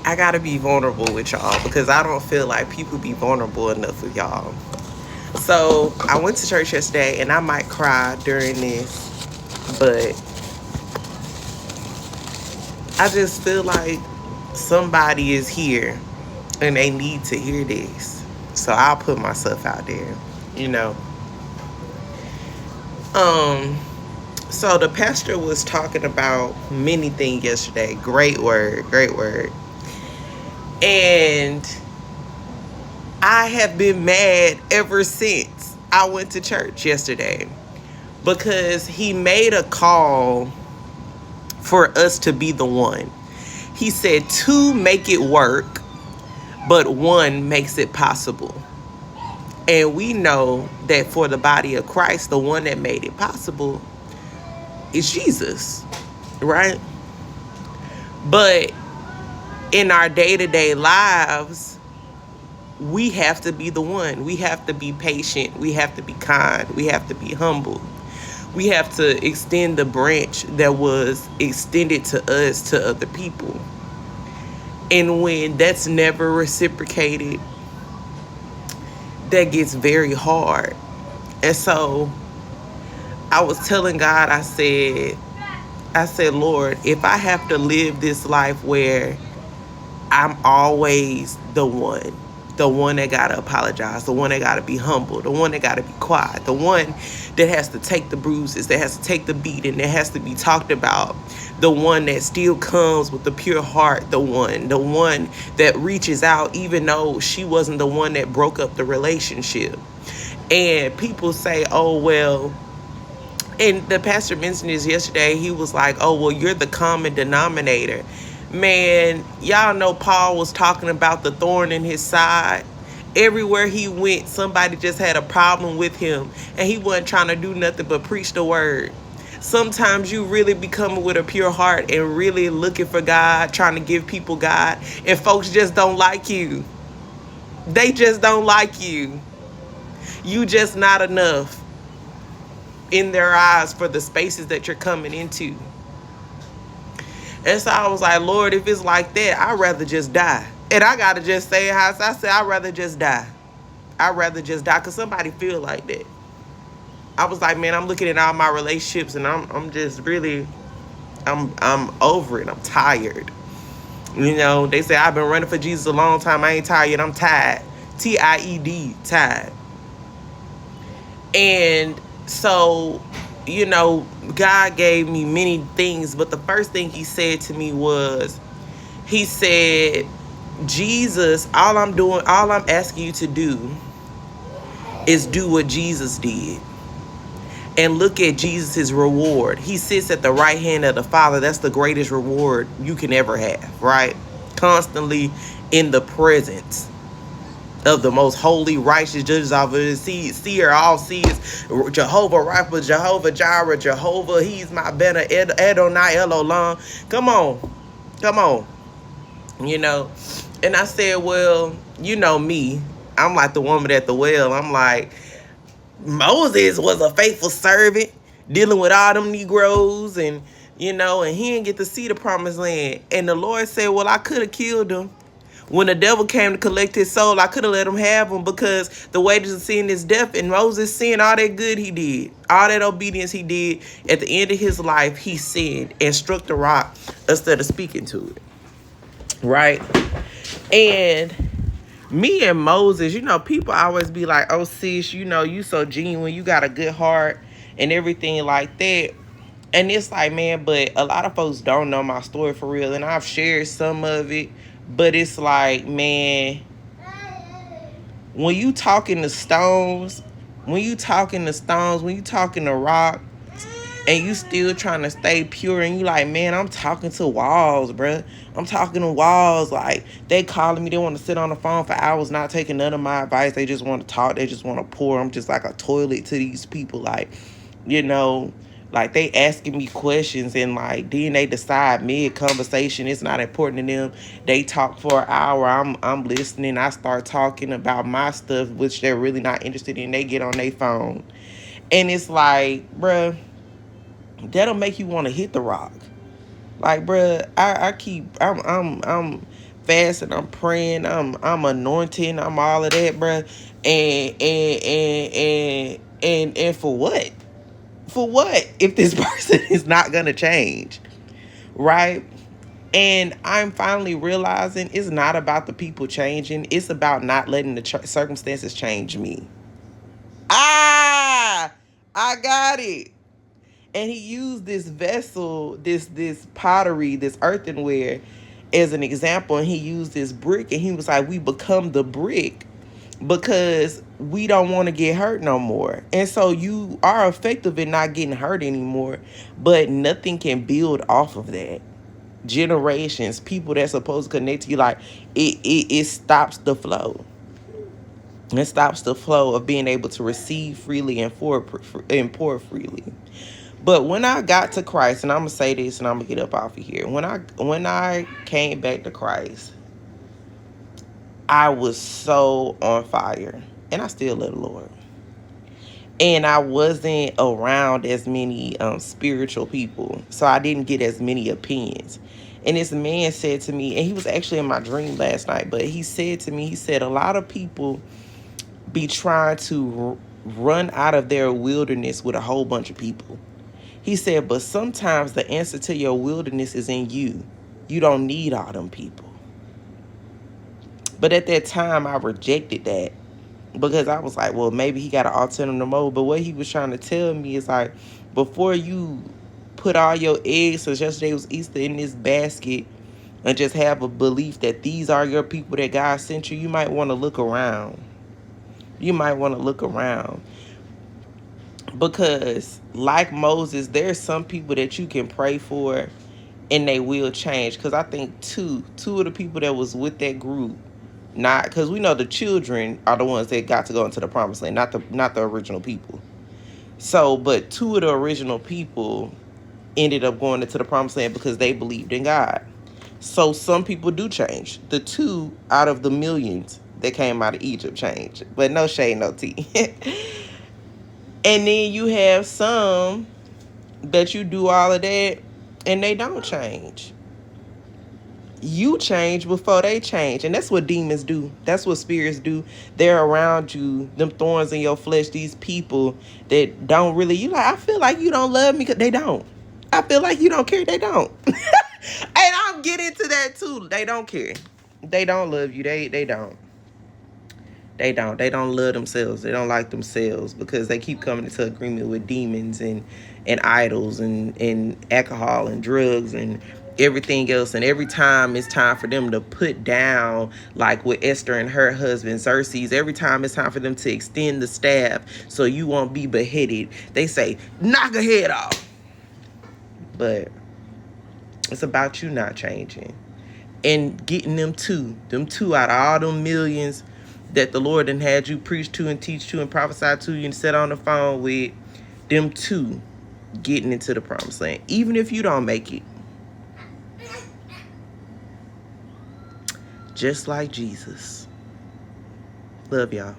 I gotta be vulnerable with y'all because I don't feel like people be vulnerable enough with y'all. So I went to church yesterday, and I might cry during this, but I just feel like somebody is here and they need to hear this. So I'll put myself out there, you know. Um, so the pastor was talking about many things yesterday. Great word, great word. And I have been mad ever since I went to church yesterday because he made a call for us to be the one. He said two make it work, but one makes it possible. And we know that for the body of Christ, the one that made it possible is Jesus, right? But in our day-to-day lives, we have to be the one. We have to be patient. We have to be kind. We have to be humble. We have to extend the branch that was extended to us to other people. And when that's never reciprocated, that gets very hard. And so I was telling God, I said, Lord, if I have to live this life where I'm always the one that gotta apologize, the one that gotta be humble, the one that gotta be quiet, the one that has to take the bruises, that has to take the beating, that has to be talked about, the one that still comes with the pure heart, the one that reaches out even though she wasn't the one that broke up the relationship. And people say, oh, well, and the pastor mentioned this yesterday. He was like, oh, well, you're the common denominator. Man, y'all know Paul was talking about the thorn in his side. Everywhere he went, somebody just had a problem with him, and he wasn't trying to do nothing but preach the word. Sometimes you really be coming with a pure heart and really looking for God, trying to give people God, and folks just don't like you. They just don't like you. You just not enough in their eyes for the spaces that you're coming into. And so I was like, Lord, if it's like that, I'd rather just die. And I gotta just say it how I said, I'd rather just die. I'd rather just die because somebody feel like that. I was like, man, I'm looking at all my relationships and I'm just really, I'm over it. I'm tired. You know, they say I've been running for Jesus a long time. I ain't tired. I'm tired. Tied, tired. And so, you know, God gave me many things, but the first thing he said to me was, he said, Jesus, all I'm asking you to do is do what Jesus did. And look at Jesus' reward. He sits at the right hand of the Father. That's the greatest reward you can ever have, right? Constantly in the presence of the most holy, righteous judges of the seer, all seers, Jehovah Rapha, Jehovah Jireh, Jehovah, he's my banner, Adonai Elolam. Come on, you know. And I said, well, you know me, I'm like the woman at the well. I'm like, Moses was a faithful servant dealing with all them Negroes, and you know, and he didn't get to see the promised land. And the Lord said, well, I could have killed him. When the devil came to collect his soul, I could have let him have him, because the wages of sin is death. And Moses sinned all that good he did, all that obedience he did. At the end of his life, he sinned and struck the rock instead of speaking to it. Right? And me and Moses, you know, people always be like, oh, sis, you know, you so genuine, you got a good heart and everything like that. And it's like, man, but a lot of folks don't know my story for real. And I've shared some of it. But it's like, man, when you talking to stones, when you talking to rock, and you still trying to stay pure, and you like, man, I'm talking to walls, bruh. I'm talking to walls. Like, they calling me, they want to sit on the phone for hours, not taking none of my advice. They just want to talk. They just want to pour. I'm just like a toilet to these people. Like, you know, like they asking me questions, and like then they decide mid conversation it's not important to them. They talk for an hour. I'm listening. I start talking about my stuff, which they're really not interested in. They get on their phone, and it's like, bruh, that'll make you want to hit the rock. Like, bruh, I'm fasting, I'm praying, I'm anointing, I'm all of that, bruh. And for what? For what? If this person is not gonna change, right? And I'm finally realizing it's not about the people changing. It's about not letting the circumstances change me. I got it. And he used this vessel, this pottery, this earthenware as an example. And he used this brick, and he was like, we become the brick because we don't want to get hurt no more. And so you are effective in not getting hurt anymore, but nothing can build off of that. Generations, people that's supposed to connect to you, like it stops the flow. It stops the flow of being able to receive freely and pour freely. But when I got to Christ, and I'm gonna say this, and I'm gonna get up off of here. When I came back to Christ, I was so on fire, and I still love the Lord. And I wasn't around as many spiritual people, so I didn't get as many opinions. And this man said to me, and he was actually in my dream last night, but he said to me, he said, a lot of people be trying to run out of their wilderness with a whole bunch of people. He said, but sometimes the answer to your wilderness is in you. You don't need all them people. But at that time, I rejected that because I was like, well, maybe he got an alternative mode. But what he was trying to tell me is like, before you put all your eggs, since yesterday was Easter, in this basket and just have a belief that these are your people that God sent you, you might want to look around. You might want to look around. Because like Moses, there's some people that you can pray for and they will change. Because I think two of the people that was with that group, not because we know the children are the ones that got to go into the promised land, not the original people. So, but two of the original people ended up going into the promised land because they believed in God. So some people do change. The 2 out of the millions that came out of Egypt changed. But no shade, no tea. And then you have some that you do all of that and they don't change. You change before they change. And that's what demons do. That's what spirits do. They're around you, them thorns in your flesh, these people that don't really, you like, I feel like you don't love me. They don't. I feel like you don't care. They don't. And I'm getting to that too. They don't care. They don't love you. They don't. They don't. They don't love themselves. They don't like themselves because they keep coming into agreement with demons and idols and alcohol and drugs and everything else. And every time it's time for them to put down, like with Esther and her husband Xerxes, every time it's time for them to extend the staff so you won't be beheaded, they say, knock a head off. But it's about you not changing and getting them two out of all them millions that the Lord done had you preach to and teach to and prophesy to you and sit on the phone with, them two getting into the promised land. Even if you don't make it. Just like Jesus. Love y'all.